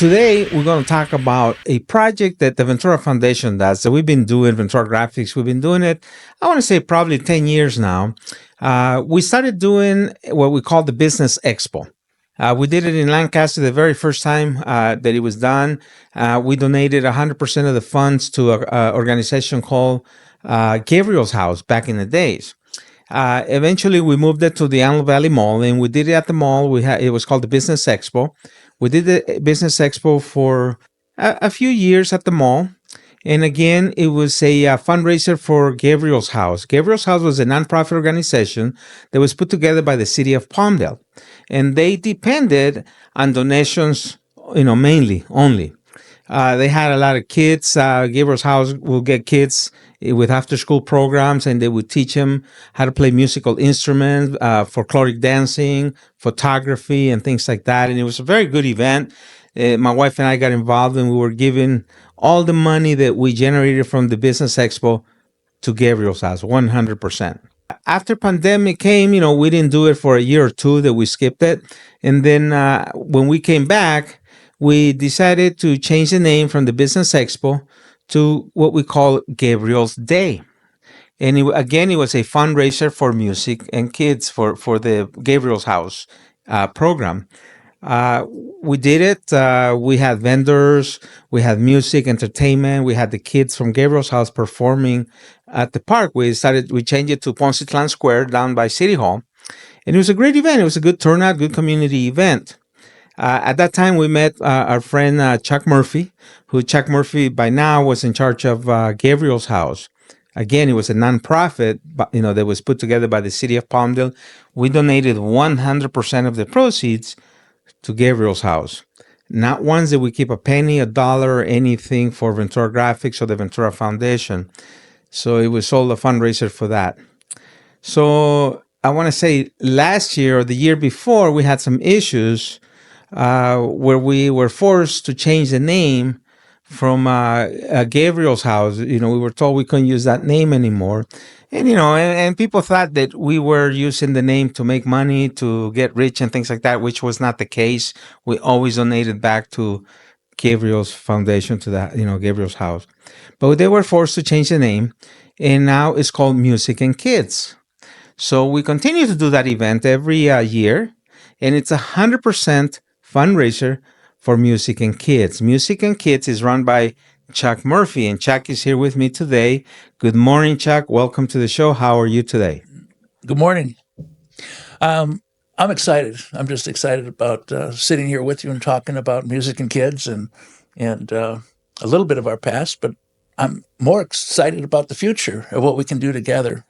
Today, we're going to talk about a project that the Ventura Foundation does. So we've been doing Ventura Graphics. We've been doing it, I want to say probably 10 years now. We started doing what we call the Business Expo. We did it in Lancaster the very first time that it was done. We donated 100% of the funds to an organization called Gabriel's House back in the days. Eventually, we moved it to the Antelope Valley Mall, and we did it at the mall. It was called the Business Expo. We did the Business Expo for a few years at the mall. And again, it was a fundraiser for Gabriel's House. Gabriel's House was a nonprofit organization that was put together by the city of Palmdale. And they depended on donations, mainly, only. They had a lot of kids. Gabriel's House will get kids with after-school programs, and they would teach them how to play musical instruments, folkloric dancing, photography, and things like that. And it was a very good event. My wife and I got involved, and we were giving all the money that we generated from the Business Expo to Gabriel's House, 100%. After pandemic came, we didn't do it for a year or two, that we skipped it. And then when we came back, we decided to change the name from the Business Expo to what we call Gabriel's Day. And it was a fundraiser for music and kids for the Gabriel's House program. We did it. We had vendors, we had music, entertainment. We had the kids from Gabriel's House performing at the park. We changed it to Poncitlan Square down by City Hall. And it was a great event. It was a good turnout, good community event. At that time, we met our friend Chuck Murphy, who Chuck Murphy by now was in charge of Gabriel's House. Again, it was a nonprofit, that was put together by the city of Palmdale. We donated 100% of the proceeds to Gabriel's House. Not once did we keep a penny, a dollar, or anything for Ventura Graphics or the Ventura Foundation. So it was all a fundraiser for that. So I want to say last year or the year before, we had some issues where we were forced to change the name from Gabriel's House. We were told we couldn't use that name anymore. And, and people thought that we were using the name to make money, to get rich and things like that, which was not the case. We always donated back to Gabriel's Foundation, to that, Gabriel's House. But they were forced to change the name, and now it's called Music and Kids. So we continue to do that event every year, and it's 100% fundraiser for Music and Kids. Music and Kids is run by Chuck Murphy, and Chuck is here with me today. Good morning, Chuck. Welcome to the show. How are you today? Good morning. I'm excited. I'm just excited about sitting here with you and talking about Music and Kids and a little bit of our past, but I'm more excited about the future of what we can do together.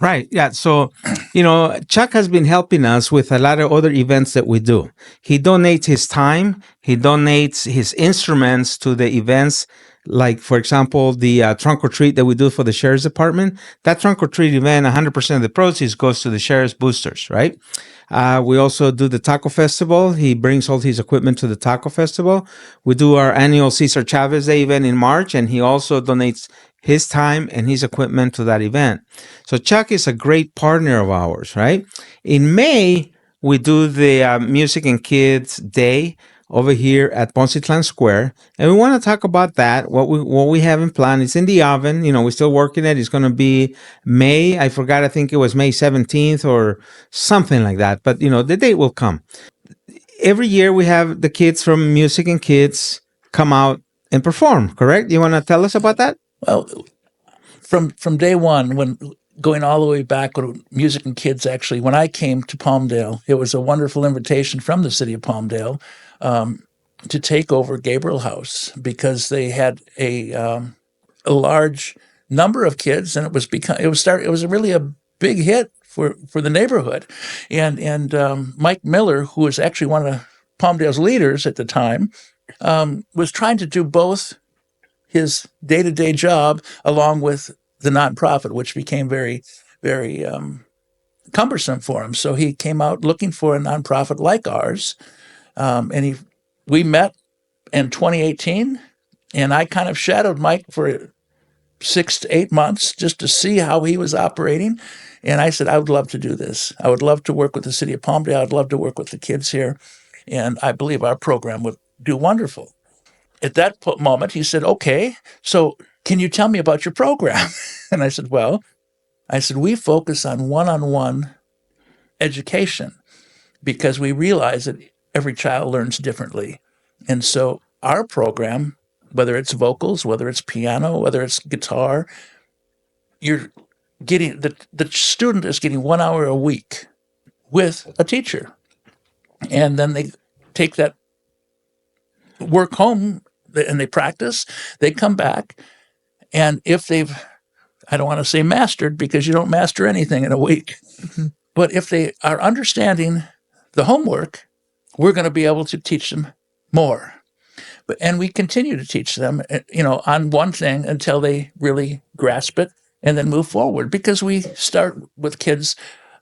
Right. Yeah. So, Chuck has been helping us with a lot of other events that we do. He donates his time. He donates his instruments to the events. Like, for example, the trunk or treat that we do for the Sheriff's Department. That trunk or treat event, 100% of the proceeds goes to the Sheriff's Boosters, right? We also do the Taco Festival. He brings all his equipment to the Taco Festival. We do our annual Cesar Chavez Day event in March, and he also donates his time and his equipment to that event. So Chuck is a great partner of ours, right? In May, we do the Music and Kids Day over here at Poncitlan Square, and we want to talk about that. What we have in plan. It's in the oven. We're still working it. It's going to be May. I forgot. I think it was May 17th or something like that. But the date will come. Every year we have the kids from Music and Kids come out and perform. Correct? You want to tell us about that? Well, from day one, when going all the way back when Music and Kids, actually, when I came to Palmdale, it was a wonderful invitation from the city of Palmdale to take over Gabriel House, because they had a large number of kids, and it was really a big hit for the neighborhood. And Mike Miller, who was actually one of Palmdale's leaders at the time, was trying to do both his day-to-day job along with the nonprofit, which became very, very cumbersome for him. So he came out looking for a nonprofit like ours, and we met in 2018, and I kind of shadowed Mike for 6 to 8 months just to see how he was operating. And I said, I would love to do this. I would love to work with the city of Palmdale. I'd love to work with the kids here. And I believe our program would do wonderful. At that moment, he said, okay, so can you tell me about your program? And I said, we focus on one-on-one education because we realize that every child learns differently. And so our program, whether it's vocals, whether it's piano, whether it's guitar, you're getting the student is getting 1 hour a week with a teacher. And then they take that work home and they practice, they come back. And if they've, I don't want to say mastered because you don't master anything in a week, but if they are understanding the homework, we're going to be able to teach them more. And we continue to teach them, on one thing until they really grasp it and then move forward. Because we start with kids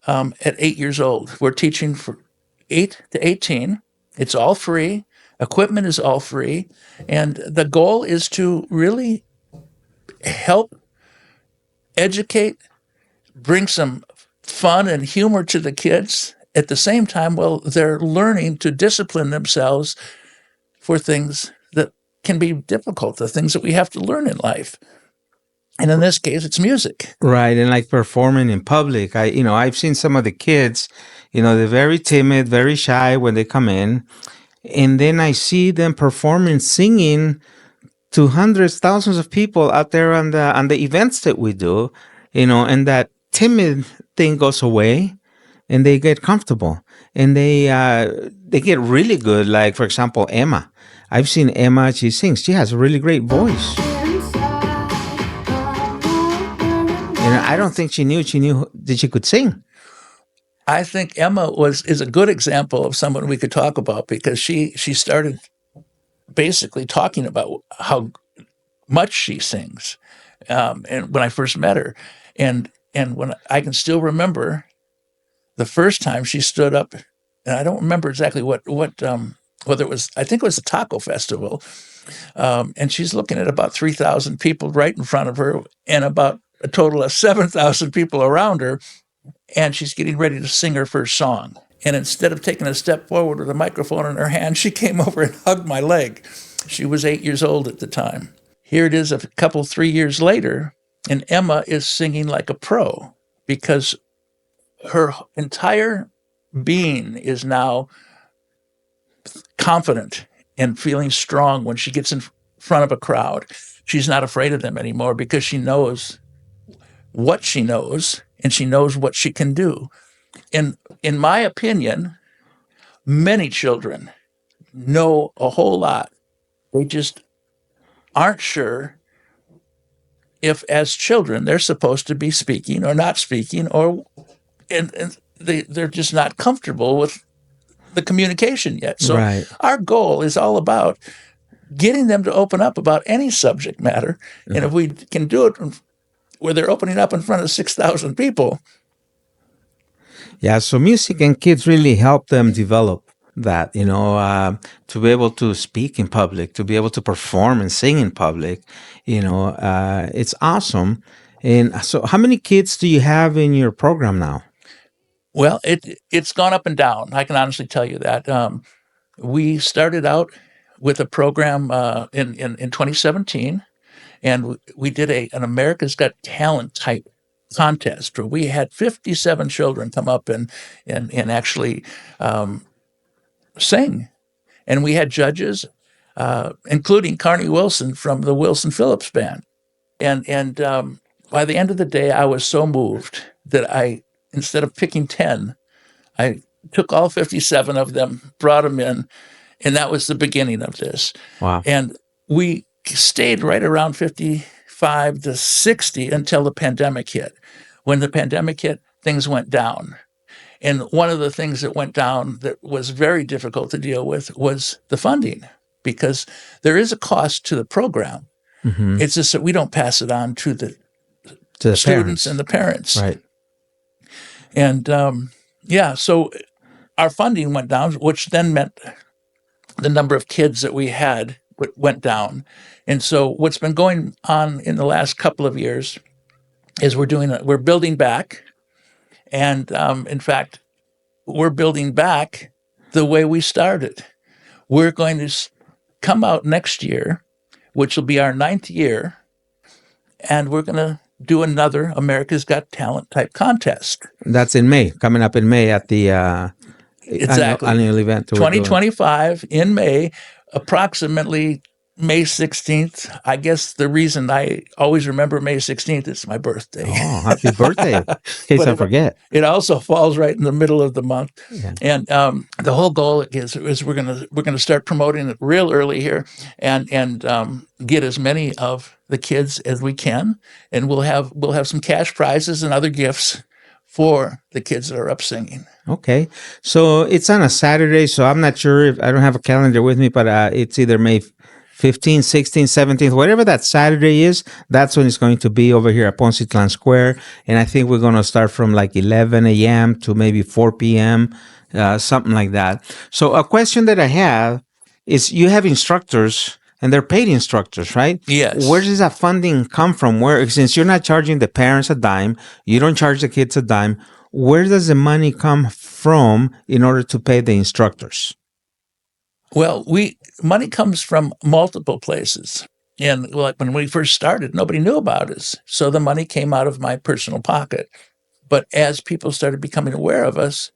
at 8 years old. We're teaching for 8 to 18. It's all free. Equipment is all free. And the goal is to really help educate, bring some fun and humor to the kids at the same time while they're learning to discipline themselves for things that can be difficult, the things that we have to learn in life. And in this case, it's music. Right. And like performing in public. I've seen some of the kids, they're very timid, very shy when they come in. And then I see them performing, singing to hundreds, thousands of people out there on the events that we do, and that timid thing goes away and they get comfortable and they get really good. Like, for example, Emma. I've seen Emma, she sings. She has a really great voice. I don't think she knew that she could sing. I think Emma is a good example of someone we could talk about because she started basically talking about how much she sings. And when I first met her, and when I can still remember the first time she stood up, and I don't remember exactly what whether it was, I think it was the Taco Festival, and she's looking at about 3,000 people right in front of her and about a total of 7,000 people around her, and she's getting ready to sing her first song. And instead of taking a step forward with a microphone in her hand, she came over and hugged my leg. She was 8 years old at the time. Here it is 3 years later, and Emma is singing like a pro because her entire being is now confident and feeling strong when she gets in front of a crowd. She's not afraid of them anymore because she knows what she knows and she knows what she can do. And in my opinion, many children know a whole lot. They just aren't sure if, as children, they're supposed to be speaking or not speaking, and they're just not comfortable with the communication yet. So Right. Our goal is all about getting them to open up about any subject matter. Mm-hmm. And if we can do it where they're opening up in front of 6,000 people. Yeah, so music and kids really help them develop that, to be able to speak in public, to be able to perform and sing in public, it's awesome. And so how many kids do you have in your program now? Well, it's gone up and down. I can honestly tell you that. We started out with a program in 2017, and we did an America's Got Talent type contest where we had 57 children come up and actually sing. And we had judges, including Carney Wilson from the Wilson Phillips Band. And by the end of the day, I was so moved that instead of picking 10, I took all 57 of them, brought them in, and that was the beginning of this. Wow. And we stayed right around 55 to 60 until the pandemic hit. When the pandemic hit, things went down. And one of the things that went down that was very difficult to deal with was the funding, because there is a cost to the program. Mm-hmm. It's just that we don't pass it on to the students parents. And the parents. Right. And so our funding went down, which then meant the number of kids that we had went down. And so what's been going on in the last couple of years is we're building back. And in fact, we're building back the way we started. We're going to come out next year, which will be our 9th year, and we're going to do another America's Got Talent type contest. That's in May, coming up in May at the Exactly. annual event. We're doing. 2025 in May, approximately May 16th. I guess the reason I always remember May 16th is my birthday. Oh, happy birthday! In case But I forget. It also falls right in the middle of the month, Yeah. and the whole goal is we're gonna start promoting it real early here, and get as many of the kids as we can, and we'll have some cash prizes and other gifts for the kids that are up singing. Okay, so it's on a Saturday, so I'm not sure if I don't have a calendar with me, but it's either May 15th, 16th, 17th, whatever that Saturday is, that's when it's going to be over here at Poncitlan Square. And I think we're going to start from like 11 a.m. to maybe 4 p.m., something like that. So a question that I have is you have instructors and they're paid instructors, right? Yes. Where does that funding come from? Where, since you're not charging the parents a dime, you don't charge the kids a dime, where does the money come from in order to pay the instructors? Well, money comes from multiple places. And like when we first started, nobody knew about us. So the money came out of my personal pocket. But as people started becoming aware of us,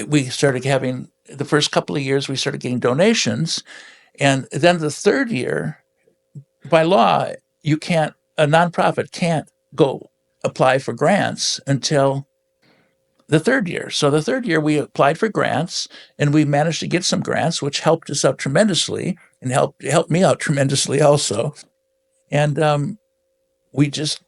we started having, the first couple of years, we started getting donations. And then the third year, by law, a nonprofit can't go apply for grants until the third year. So the third year we applied for grants, and we managed to get some grants, which helped us out tremendously and helped me out tremendously also. And we just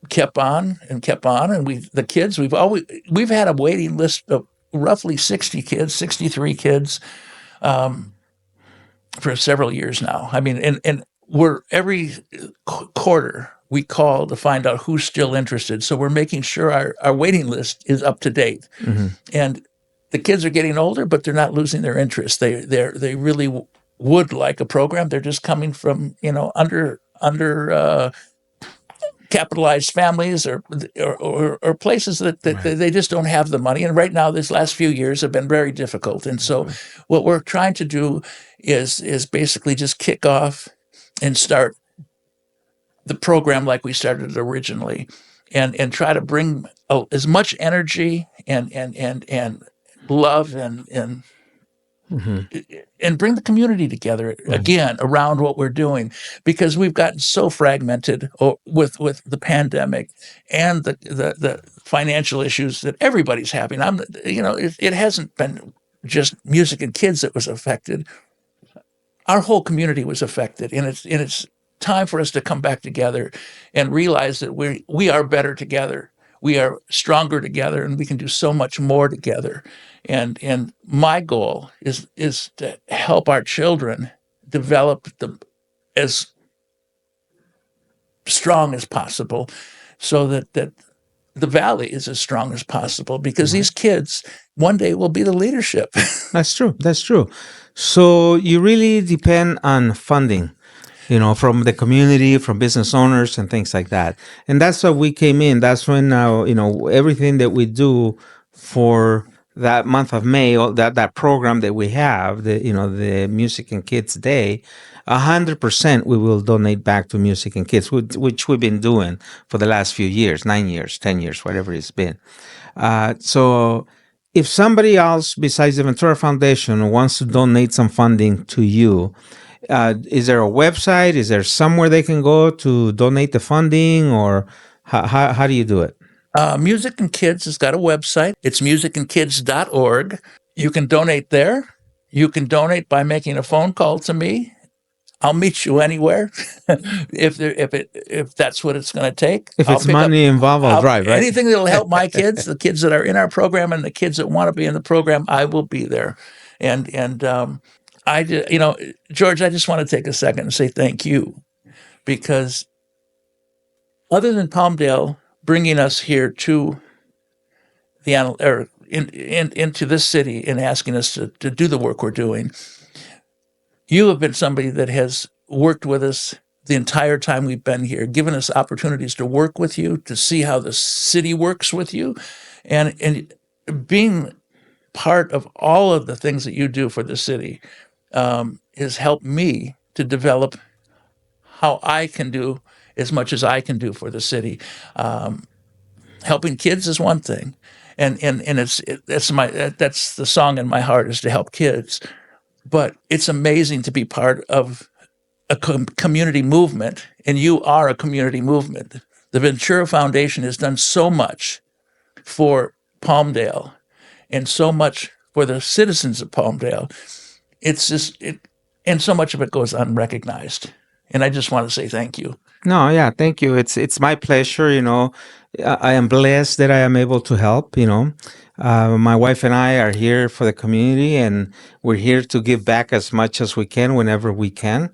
kept on, and the kids, we've had a waiting list of roughly 60 kids, 63 kids, for several years now. I mean, and we're every quarter we call to find out who's still interested. So we're making sure our waiting list is up to date. Mm-hmm. And the kids are getting older, but they're not losing their interest. They really would like a program. They're just coming from under capitalized families or places that they just don't have the money. And right now, these last few years have been very difficult. And so, what we're trying to do is basically just kick off and start the program like we started it originally, and try to bring as much energy and love and bring the community together again around what we're doing, because we've gotten so fragmented with the pandemic and the financial issues that everybody's having. It hasn't been just music and kids that was affected. Our whole community was affected, and it's time for us to come back together and realize that we are better together. We are stronger together, and we can do so much more together. And my goal is to help our children develop as strong as possible, so that the Valley is as strong as possible, because these kids one day will be the leadership. That's true. That's true. So you really depend on funding, from the community, from business owners and things like that. And that's why we came in. That's when now, everything that we do for that month of May, that program that we have, the Music and Kids Day, 100% we will donate back to Music and Kids, which we've been doing for the last few years, 9 years, 10 years, whatever it's been. So if somebody else besides the Ventura Foundation wants to donate some funding to you, is there a website? Is there somewhere they can go to donate the funding, or how do you do it? Music and Kids has got a website. It's musicandkids.org. You can donate there. You can donate by making a phone call to me. I'll meet you anywhere if that's what it's going to take. If it's money involved, I'll drive, right? Anything that'll help my kids, the kids that are in our program, and the kids that want to be in the program, I will be there. And George, I just want to take a second and say thank you, because other than Palmdale bringing us here to into this city and asking us to do the work we're doing, you have been somebody that has worked with us the entire time we've been here, given us opportunities to work with you, to see how the city works with you, and being part of all of the things that you do for the city has helped me to develop how I can do as much as I can do for the city. Helping kids is one thing, and that's the song in my heart, is to help kids. But it's amazing to be part of a community movement, and you are a community movement. The Ventura Foundation has done so much for Palmdale and so much for the citizens of Palmdale. It's just and so much of it goes unrecognized. And I just want to say thank you. No, yeah, thank you. It's my pleasure. I am blessed that I am able to help. My wife and I are here for the community, and we're here to give back as much as we can whenever we can.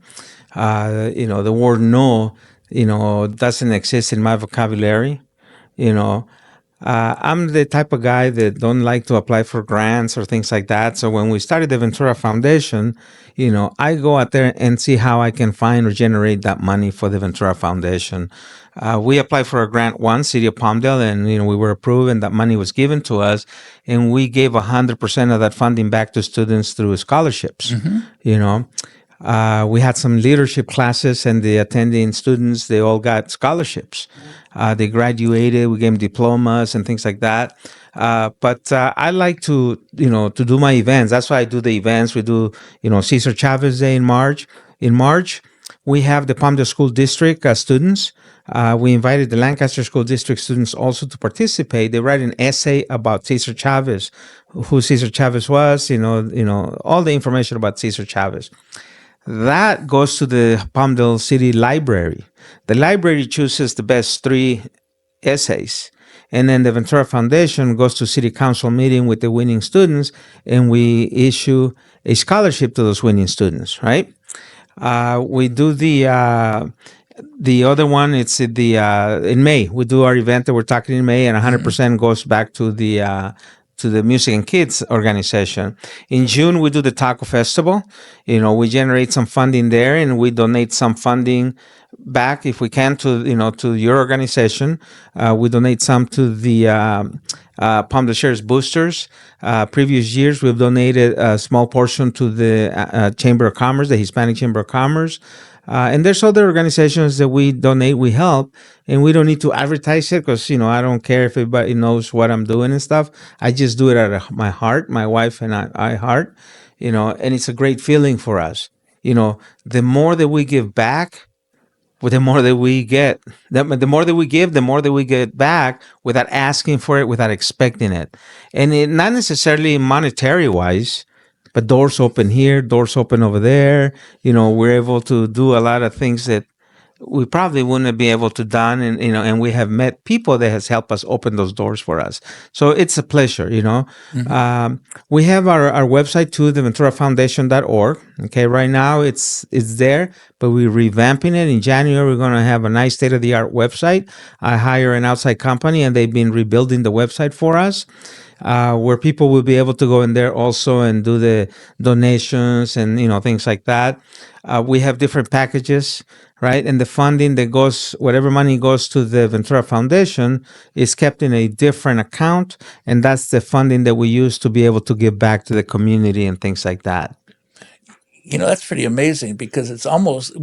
The word no, doesn't exist in my vocabulary. You know, I'm the type of guy that don't like to apply for grants or things like that. So when we started the Ventura Foundation, I go out there and see how I can find or generate that money for the Ventura Foundation. We applied for a grant once, City of Palmdale, and we were approved, and that money was given to us, and we gave 100% of that funding back to students through scholarships. We had some leadership classes, and the attending students, they all got scholarships. They graduated. We gave them diplomas and things like that. But I like to do my events. That's why I do the events. We do, Cesar Chavez Day in March. In March, we have the Palmdale School District students. We invited the Lancaster School District students also to participate. They write an essay about Cesar Chavez, who Cesar Chavez was, all the information about Cesar Chavez. That goes to the Palmdale City Library. The library chooses the best 3 essays. And then the Ventura Foundation goes to City Council meeting with the winning students, and we issue a scholarship to those winning students, right? We do the other one, it's in May. We do our event that we're talking in May, and 100% goes back to the Music and Kids organization. In June, we do the Taco Festival. We generate some funding there, and we donate some funding back if we can to your organization. We donate some to the Palmdale Sheriff's Boosters. Previous years, we've donated a small portion to the Chamber of Commerce, the Hispanic Chamber of Commerce. And there's other organizations that we donate, we help, and we don't need to advertise it because, I don't care if everybody knows what I'm doing and stuff. I just do it out of my heart, my wife and I heart, and it's a great feeling for us. The more that we give back, the more that we get. The more that we give, the more that we get back without asking for it, without expecting it. And not necessarily monetary wise, but doors open here, doors open over there. We're able to do a lot of things that we probably wouldn't be able to done, and we have met people that has helped us open those doors for us. So it's a pleasure, Mm-hmm. We have our website too, theventurafoundation.org. Okay, right now it's there, but we're revamping it. In January, we're going to have a nice state-of-the-art website. I hire an outside company, and they've been rebuilding the website for us. Where people will be able to go in there also and do the donations and things like that. We have different packages, right? And the funding that goes, whatever money goes to the Ventura Foundation, is kept in a different account, and that's the funding that we use to be able to give back to the community and things like that. That's pretty amazing, because it's almost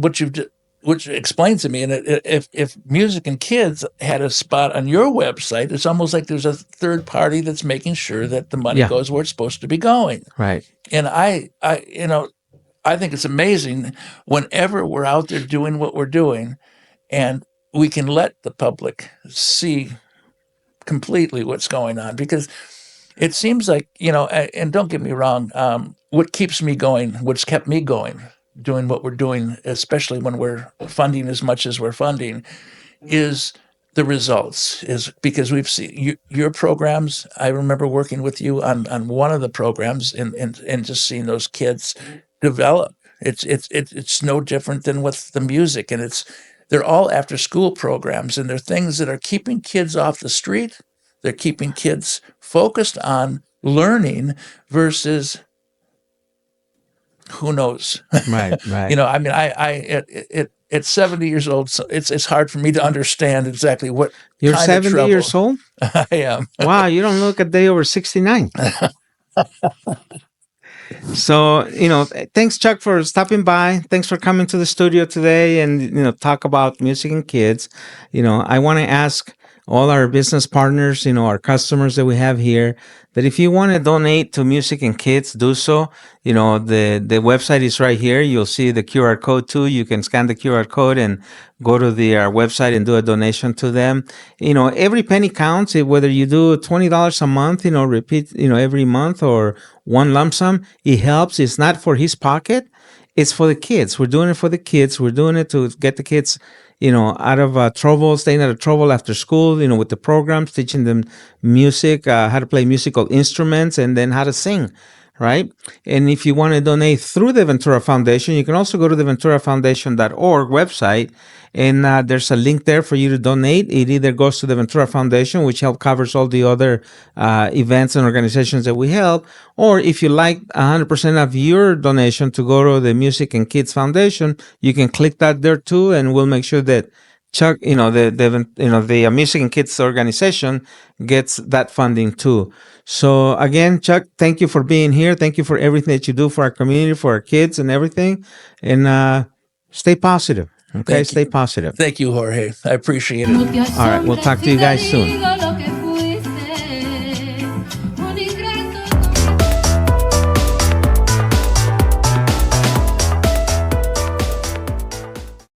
which explains to me, and if Music and Kids had a spot on your website, it's almost like there's a third party that's making sure that the money goes where it's supposed to be going. Right. And I think it's amazing whenever we're out there doing what we're doing, and we can let the public see completely what's going on, because it seems like, and don't get me wrong, what keeps me going, what's kept me going, doing what we're doing, especially when we're funding as much as we're funding, is the results. Is because we've seen your programs. I remember working with you on one of the programs, and just seeing those kids develop. It's no different than with the music, and they're all after school programs, and they're things that are keeping kids off the street. They're keeping kids focused on learning versus who knows? Right. I at 70 years old, so it's hard for me to understand exactly what You're kind 70 of trouble. years old? I am. Wow, you don't look a day over 69. So, thanks, Chuck, for stopping by. Thanks for coming to the studio today and, talk about music and kids. I want to ask all our business partners, our customers that we have here, that if you want to donate to music and kids, do so. The website is right here. You'll see the QR code too. You can scan the QR code and go to the website and do a donation to them. Every penny counts. Whether you do $20 a month, repeat, every month, or one lump sum, it helps. It's not for his pocket. It's for the kids. We're doing it for the kids. We're doing it to get the kids, out of trouble, staying out of trouble after school, with the programs, teaching them music, how to play musical instruments, and then how to sing, right? And if you want to donate through the Ventura Foundation, you can also go to the venturafoundation.org website, and there's a link there for you to donate. It either goes to the Ventura Foundation, which covers all the other events and organizations that we help, or if you like 100% of your donation to go to the Music and Kids Foundation, you can click that there too, and we'll make sure that Chuck, the Music and Kids organization gets that funding too. So again, Chuck, thank you for being here. Thank you for everything that you do for our community, for our kids, and everything. And stay positive. Okay, stay positive. Thank you, Jorge. I appreciate it. All right, we'll talk to you guys soon.